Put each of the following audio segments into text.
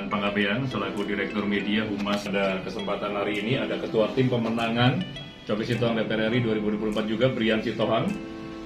Christian Panggabean selaku Direktur Media Humas. Pada kesempatan hari ini ada Ketua Tim Pemenangan Coki Sitohang DPR RI 2024 juga, Brian Sitohang,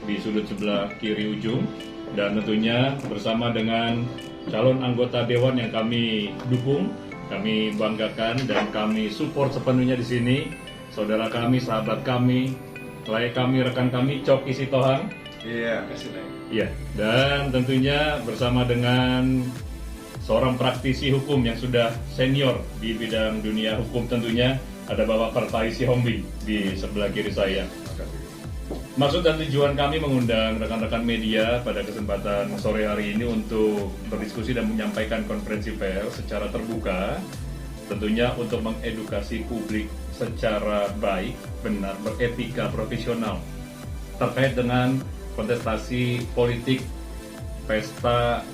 di sudut sebelah kiri ujung. Dan tentunya bersama dengan calon anggota Dewan yang kami dukung, kami banggakan dan kami support sepenuhnya di sini, saudara kami, sahabat kami, klien kami, rekan kami, Coki Sitohang. Iya, kasih like. Iya, dan tentunya bersama dengan seorang praktisi hukum yang sudah senior di bidang dunia hukum, tentunya ada Bapak Partai Sihombing di sebelah kiri saya. Maksud dan tujuan kami mengundang rekan-rekan media pada kesempatan sore hari ini untuk berdiskusi dan menyampaikan konferensi pers secara terbuka, tentunya untuk mengedukasi publik secara baik, benar, beretika, profesional terkait dengan kontestasi politik pesta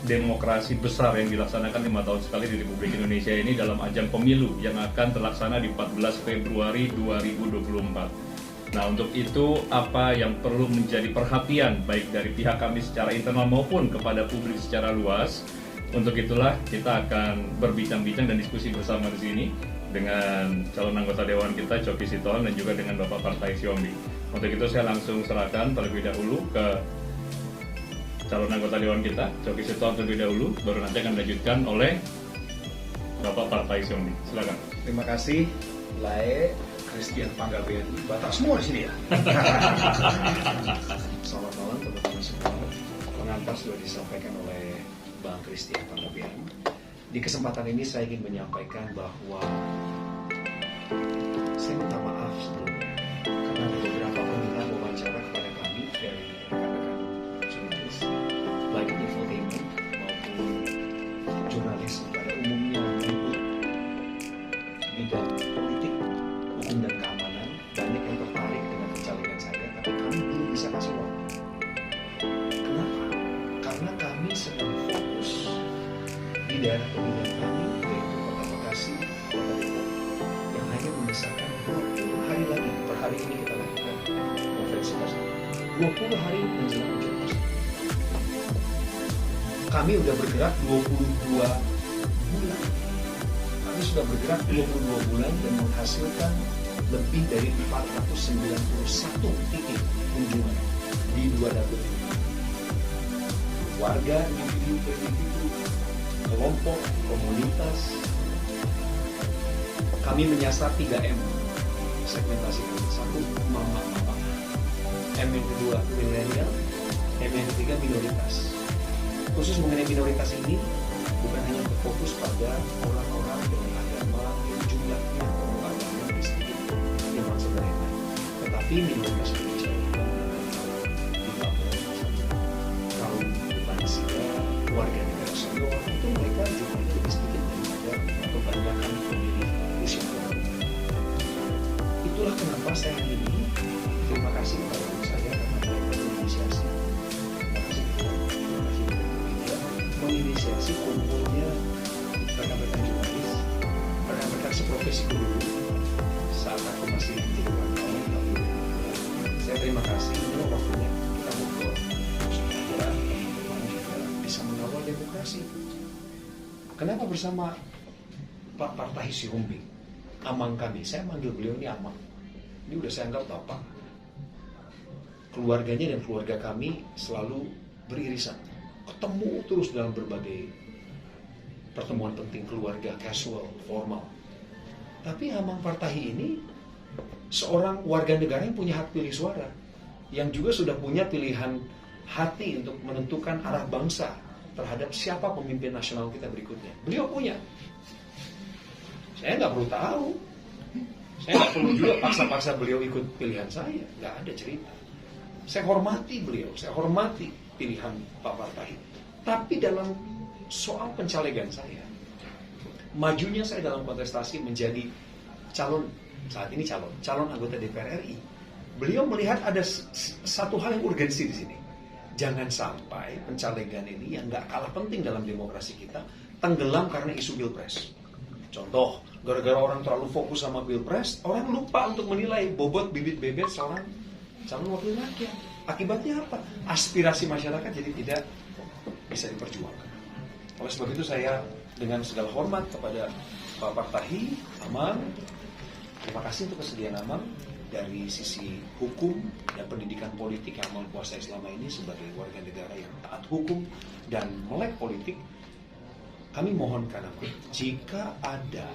demokrasi besar yang dilaksanakan 5 tahun sekali di Republik Indonesia ini dalam ajang pemilu yang akan terlaksana di 14 Februari 2024. Nah, untuk itu apa yang perlu menjadi perhatian baik dari pihak kami secara internal maupun kepada publik secara luas. Untuk itulah kita akan berbincang-bincang dan diskusi bersama di sini dengan calon anggota Dewan kita, Coki Sitohang, dan juga dengan Bapak Partai Sihombing. Untuk itu saya langsung serahkan terlebih dahulu ke calon anggota Dewan kita, Coki Sitohang terlebih dahulu, baru nanti akan dilanjutkan oleh Bapak Partai Sihombing. Silakan. Terima kasih, Lae, Christian Panggabean, Batak semua di sini ya. Selamat malam teman-teman semua. Pengantar sudah disampaikan oleh Bang Christian Panggabean. Di kesempatan ini saya ingin menyampaikan bahwa saya minta maaf sebelumnya karena ada beberapa permintaan wawancara kepada kami dari rekan-rekan jurnalis, baik infotainment maupun jurnalis pada umumnya meliput bidang politik, hukum dan keamanan. Banyak yang tertarik dengan pencalegan saya, tapi kami belum bisa kasih waktu. Kenapa? Karena kami sedang fokus di daerah pemilihan kami, yaitu Kota Bekasi, Kota Depok, yang hanya menyisakan 20 hari lagi. Per hari ini kita lakukan konferensi pers 20 hari menjelang pencoblosan. Kami sudah bergerak 22 bulan. Kami sudah bergerak 22 bulan dan menghasilkan lebih dari 491 titik kunjungan di 2 dapur. Warga, individu, kelompok, komunitas. Kami menyasar 3M segmentasi kami. 1, mama-mama. M yang kedua, milenial. M yang ketiga, minoritas. Khusus mengenai minoritas ini, bukan hanya berfokus pada orang-orang dengan agama yang jumlahnya agama sedikit yang masuk mereka, tetapi minoritas Indonesia di Papua, kaum lansia, warga negara senior, itu mereka jumlahnya lebih sedikit daripada kebanyakan pemilih usia tua. Itulah kenapa saya hari ini terima kasih kepada ibu saya karena mereka menginisiasi. Menginisiasi kumpulnya rekan-rekan jurnalis, rekan-rekan seprofesi dulu saat aku masih jadi wartawan. Saya terima kasih, ini waktunya kita ngobrol supaya teman-teman juga bisa mengawal demokrasi. Kenapa bersama Pak Partai Sihombing, Amang kami, saya manggil beliau ini Amang. Ini udah saya anggap Bapak. Keluarganya dan keluarga kami selalu beririsan, ketemu terus dalam berbagai pertemuan penting keluarga, casual, formal. Tapi Amang Partahi ini seorang warga negara yang punya hak pilih suara, yang juga sudah punya pilihan hati untuk menentukan arah bangsa terhadap siapa pemimpin nasional kita berikutnya. Beliau punya. Saya nggak perlu tahu. Saya nggak perlu juga paksa-paksa beliau ikut pilihan saya. Nggak ada cerita. Saya hormati beliau, saya hormati pilihan Pak Partai. Tapi dalam soal pencalegan saya, majunya saya dalam kontestasi menjadi calon, saat ini calon anggota DPR RI, beliau melihat ada satu hal yang urgensi di sini. Jangan sampai pencalegan ini yang nggak kalah penting dalam demokrasi kita tenggelam karena isu pilpres. Contoh, gara-gara orang terlalu fokus sama pilpres, orang lupa untuk menilai bobot bibit-bebet seorang calon wakil rakyat. Akibatnya apa? Aspirasi masyarakat jadi tidak bisa diperjuangkan. Oleh sebab itu saya dengan segala hormat kepada Pak Partahi, Amang, terima kasih untuk kesediaan Amang dari sisi hukum dan pendidikan politik yang Amang kuasai selama ini sebagai warga negara yang taat hukum dan melek politik. Kami mohonkan Amang, jika ada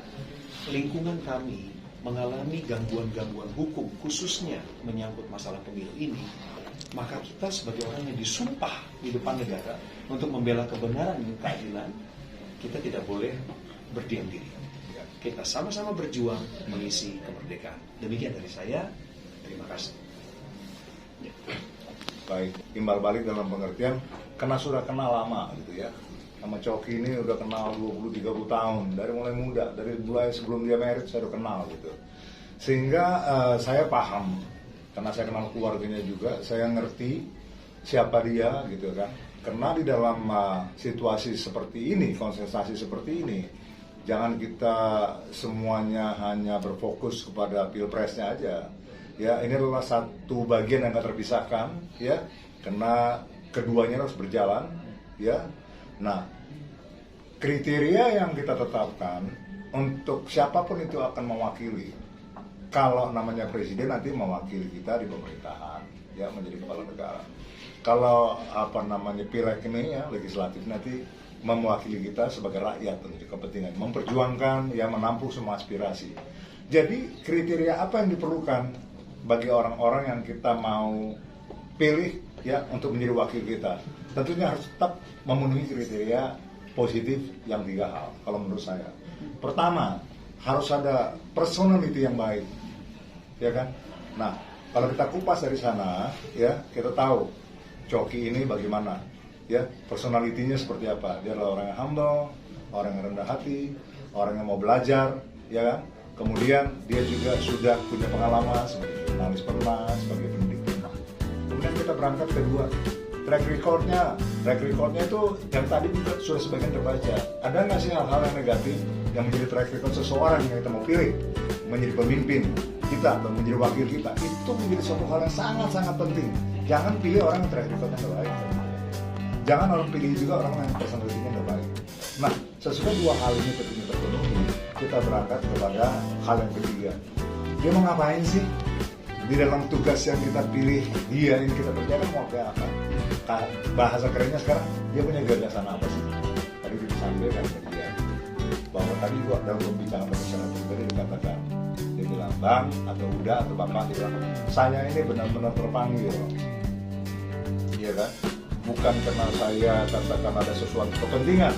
lingkungan kami mengalami gangguan-gangguan hukum, khususnya menyangkut masalah pemilu ini, maka kita sebagai orang yang disumpah di depan negara untuk membela kebenaran dan keadilan, kita tidak boleh berdiam diri. Kita sama-sama berjuang mengisi kemerdekaan. Demikian dari saya. Terima kasih. Baik, timbal balik dalam pengertian karena sudah kenal lama gitu ya. Sama Coki ini udah kenal 20-30 tahun, dari mulai muda, dari mulai sebelum dia married saya udah kenal gitu. Sehingga saya paham, karena saya kenal keluarganya juga, saya ngerti siapa dia gitu kan. Karena di dalam situasi seperti ini, konsentrasi seperti ini, jangan kita semuanya hanya berfokus kepada pilpresnya aja. Ya, ini adalah satu bagian yang gak terpisahkan, ya, karena keduanya harus berjalan, ya. Nah, kriteria yang kita tetapkan untuk siapapun itu akan mewakili. Kalau namanya presiden nanti mewakili kita di pemerintahan, ya, menjadi kepala negara. Kalau pileg ini ya legislatif nanti mewakili kita sebagai rakyat untuk kepentingan, memperjuangkan, ya, menampung semua aspirasi. Jadi kriteria apa yang diperlukan bagi orang-orang yang kita mau pilih, ya, untuk menjadi wakil kita? Tentunya harus tetap memenuhi kriteria positif yang 3 hal kalau menurut saya. Pertama, harus ada personality yang baik, ya kan? Nah, kalau kita kupas dari sana, ya, kita tahu Coki ini bagaimana, ya, personalitinya seperti apa. Dia adalah orang yang humble, orang yang rendah hati, orang yang mau belajar, ya kan? Kemudian dia juga sudah punya pengalaman sebagai jurnalis pernah, sebagai pendidik pernah. Kemudian kita berangkat kedua, track recordnya itu yang tadi juga sudah sebagian terbaca. Ada nggak sih hal-hal yang negatif yang menjadi track record seseorang yang kita mau pilih menjadi pemimpin kita atau menjadi wakil kita? Itu menjadi suatu hal yang sangat-sangat penting. Jangan pilih orang yang track recordnya nggak baik. Jangan orang pilih juga orang yang personalitinya nggak baik. Nah, sesudah 2 hal ini tentunya terpenuhi, kita berangkat kepada hal yang ketiga. Dia mau ngapain sih? Di dalam tugas yang kita pilih dia ini kita kerjakan mau kayak apa? Bahasa kerennya sekarang dia punya gagasan apa sih? Tadi disampaikan ke dia bahwa tadi gua dalam pembicaraan bersama pribadi dikatakan, dia bilang bang atau udah atau bapak, dia bilang saya ini benar-benar terpanggil, iya kan? Bukan karena saya katakan ada sesuatu kepentingan,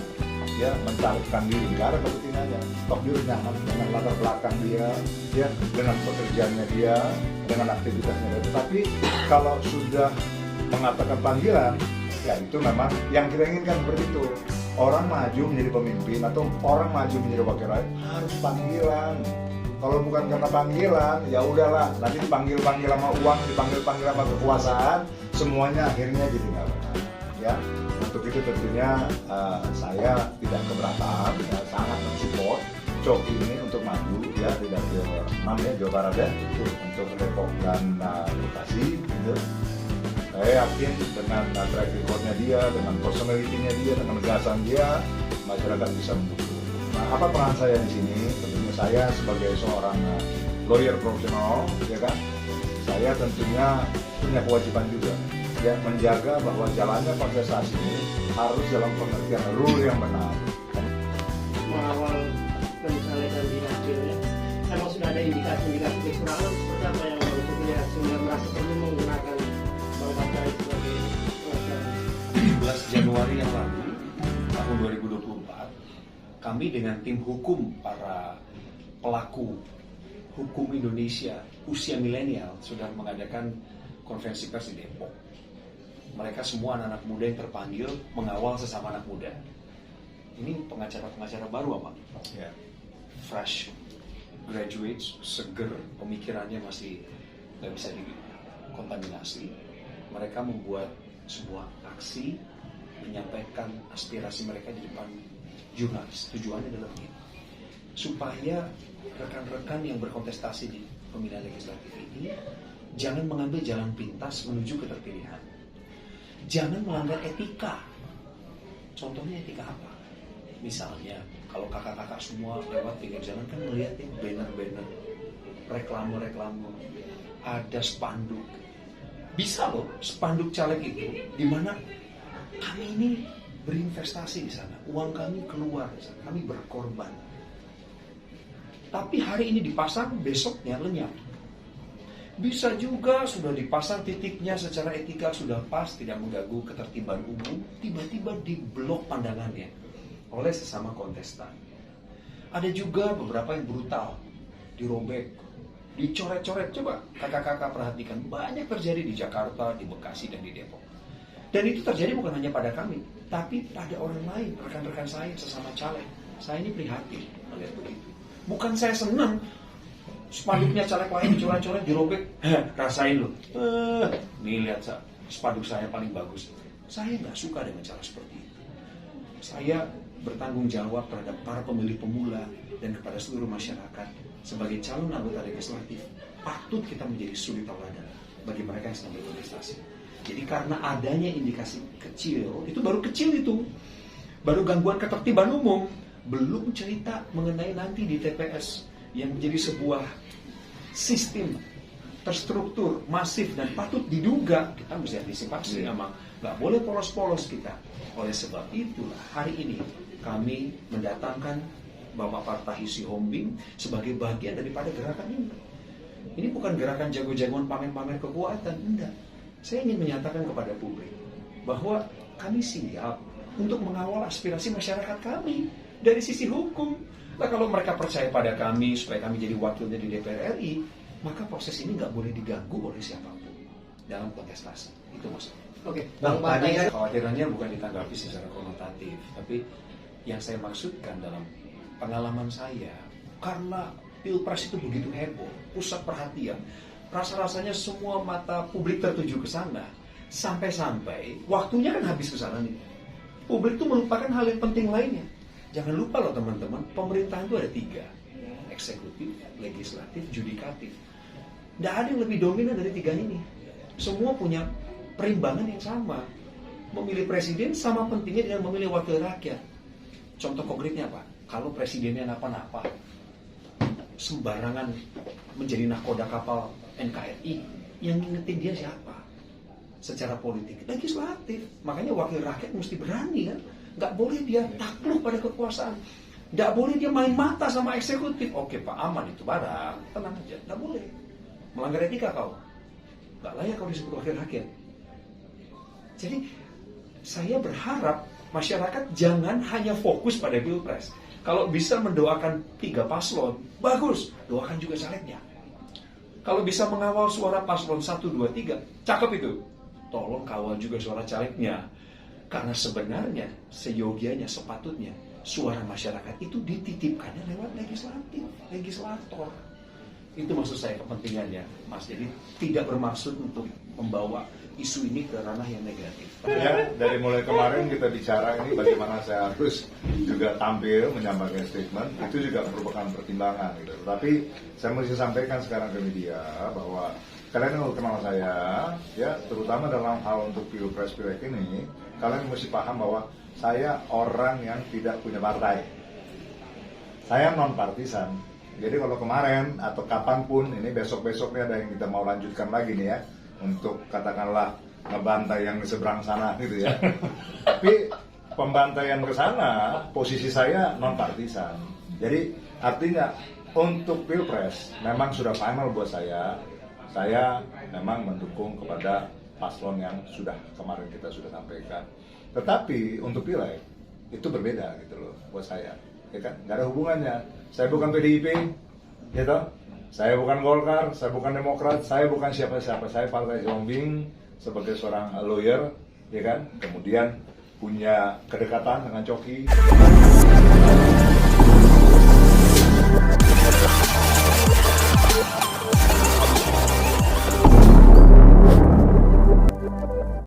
ya, mencarikan diri, nggak ada kepentingannya. Toh dia nyaman dengan latar belakang dia, ya, dengan pekerjaannya dia, dengan aktivitasnya dia. Tetapi kalau sudah mengatakan panggilan, ya itu memang yang kita inginkan seperti itu. Orang maju menjadi pemimpin atau orang maju menjadi wakil rakyat harus panggilan. Kalau bukan karena panggilan, ya udahlah, nanti dipanggil-panggil sama uang, dipanggil-panggil sama kekuasaan, semuanya akhirnya jadi nggak benar. Ya, untuk itu tentunya saya tidak keberatan, ya, sangat mensupport Coki ini untuk maju, ya, di dapil 6 ya, Jawa Barat ya, untuk Depok dan Bekasi gitu. Saya yakin dengan track recordnya dia, dengan personality-nya dia, dengan gagasan dia, masyarakat bisa mendukung. Nah, apa peran saya di sini? Tentunya saya sebagai seorang lawyer profesional, ya kan, saya tentunya punya kewajiban juga, ya, menjaga bahwa jalannya kontestasi ini harus dalam pengertian rule yang benar. Mengawal pencalekan di hasilnya, emang sudah ada indikasi-indikasi kecurangan seperti apa yang Bang Coki lihat sehingga merasa perlu menggunakan Bang Partahi sebagai pengacara? 17 Januari yang lalu, tahun 2024, kami dengan tim hukum para pelaku hukum Indonesia usia milenial sudah mengadakan konferensi pers di Depok. Mereka semua anak-anak muda yang terpanggil mengawal sesama anak muda. Ini pengacara-pengacara baru apa? Ya. Fresh graduates, seger, pemikirannya masih nggak bisa dikontaminasi. Mereka membuat sebuah aksi menyampaikan aspirasi mereka di depan jurnalis. Tujuannya adalah ini, supaya rekan-rekan yang berkontestasi di pemilihan legislatif ini jangan mengambil jalan pintas menuju keterpilihan. Jangan melanggar etika. Contohnya etika apa? Misalnya, kalau kakak-kakak semua lewat pinggir jalan kan melihat nih banner-banner, reklame-reklame, ada spanduk. Bisa loh spanduk caleg itu, di mana kami ini berinvestasi di sana, uang kami keluar di sana, kami berkorban. Tapi hari ini dipasang, besoknya lenyap. Bisa juga sudah dipasang titiknya secara etika sudah pas, tidak mengganggu ketertiban umum, tiba-tiba diblok pandangannya oleh sesama kontestan. Ada juga beberapa yang brutal, dirobek, dicoret-coret. Coba kakak-kakak perhatikan, banyak terjadi di Jakarta, di Bekasi, dan di Depok. Dan itu terjadi bukan hanya pada kami, tapi pada orang lain, rekan-rekan saya, sesama caleg. Saya ini prihatin melihat begitu. Bukan saya senang, spanduknya caleg lain dicoret-coret, dirobek, rasain loh. Nih lihat spanduk saya paling bagus. Saya nggak suka dengan cara seperti itu. Saya bertanggung jawab terhadap para pemilih pemula dan kepada seluruh masyarakat. Sebagai calon anggota legislatif, patut kita menjadi suri tauladan bagi mereka yang sedang berkontestasi. Jadi karena adanya indikasi kecil, itu baru kecil itu, baru gangguan ketertiban umum, belum cerita mengenai nanti di TPS yang menjadi sebuah sistem terstruktur, masif, dan patut diduga. Kita mesti antisipasi, memang nggak boleh polos-polos kita. Oleh sebab itulah hari ini kami mendatangkan Bapak Partahi Sihombing sebagai bagian daripada gerakan ini. Ini bukan gerakan jago-jagoan pamer-pamer kekuatan, enggak. Saya ingin menyatakan kepada publik bahwa kami siap untuk mengawal aspirasi masyarakat kami dari sisi hukum. Nah, kalau mereka percaya pada kami supaya kami jadi wakilnya di DPR RI, maka proses ini nggak boleh diganggu oleh siapapun dalam kontestasi. Itu maksudnya. Oke, Bang, Bang tadi Partai, khawatirannya bukan ditanggapi secara konotatif, tapi yang saya maksudkan dalam pengalaman saya, karena Pilpres itu begitu heboh, pusat perhatian, rasa-rasanya semua mata publik tertuju ke sana, sampai-sampai waktunya kan habis ke sana nih. Publik itu melupakan hal yang penting lainnya. Jangan lupa loh teman-teman, pemerintahan itu ada 3, eksekutif, legislatif, judikatif. Tidak ada yang lebih dominan dari 3 ini. Semua punya perimbangan yang sama. Memilih presiden sama pentingnya dengan memilih wakil rakyat. Contoh konkretnya apa? Kalau presidennya napa-napa, sembarangan menjadi nahkoda kapal NKRI, yang ngingetin dia siapa? Secara politik, legislatif. Makanya wakil rakyat mesti berani kan? Nggak boleh dia takluk pada kekuasaan. Nggak boleh dia main mata sama eksekutif. Oke Pak, aman itu barang, tenang aja. Nggak boleh. Melanggar etika kau. Nggak layak kau disebut wakil rakyat. Jadi saya berharap masyarakat jangan hanya fokus pada Pilpres. Kalau bisa mendoakan 3 paslon, bagus, doakan juga calegnya. Kalau bisa mengawal suara paslon 1, 2, 3, cakep itu. Tolong kawal juga suara calegnya. Karena sebenarnya, seyogianya, sepatutnya, suara masyarakat itu dititipkannya lewat legislator. Itu maksud saya kepentingannya, Mas. Jadi tidak bermaksud untuk membawa isu ini ke ranah yang negatif. Ya, dari mulai kemarin kita bicara ini bagaimana saya harus juga tampil menyampaikan statement, itu juga merupakan pertimbangan gitu. Tapi saya mesti sampaikan sekarang ke media bahwa kalian yang kenal saya, ya terutama dalam hal untuk Pilpres Pilek ini, kalian mesti paham bahwa saya orang yang tidak punya partai. Saya non partisan. Jadi kalau kemarin atau kapanpun, ini besok-besoknya ada yang kita mau lanjutkan lagi nih ya, untuk katakanlah ngebantai yang di seberang sana gitu ya. Tapi pembantaian ke sana, posisi saya non partisan. Jadi artinya untuk Pilpres memang sudah final buat saya. Saya memang mendukung kepada paslon yang sudah kemarin kita sudah sampaikan. Tetapi untuk Pileg itu berbeda gitu loh buat saya. Ya kan? Nggak ada hubungannya. Saya bukan PDIP, gitu. Saya bukan Golkar, saya bukan Demokrat, saya bukan siapa-siapa. Saya Partai Sihombing sebagai seorang lawyer, ya kan. Kemudian punya kedekatan dengan Coki.